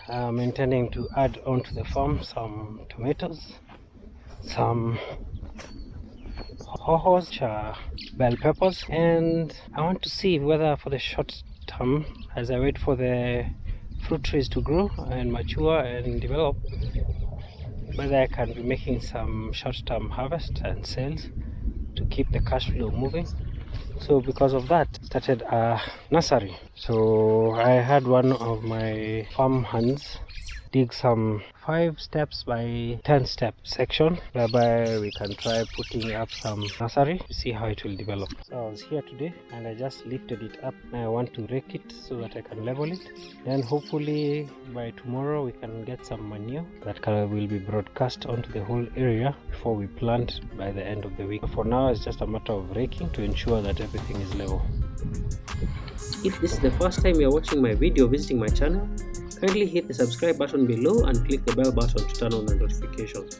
I'm intending to add onto the farm some tomatoes, some hohos, which are bell peppers, and I want to see whether for the short term, as I wait for the fruit trees to grow and mature and develop, whether I can be making some short-term harvest and sales to keep the cash flow moving. So because of that, started a nursery. So I had one of my farm hands dig some 5 steps by 10 step section, whereby we can try putting up some nursery to see how it will develop. So I was here today and I just lifted it up. Now I want to rake it so that I can level it. Then hopefully by tomorrow we can get some manure that will be broadcast onto the whole area before we plant by the end of the week. For now it's just a matter of raking to ensure that everything is level. If this is the first time you are watching my video visiting my channel, kindly hit the subscribe button below and click the bell button to turn on the notifications.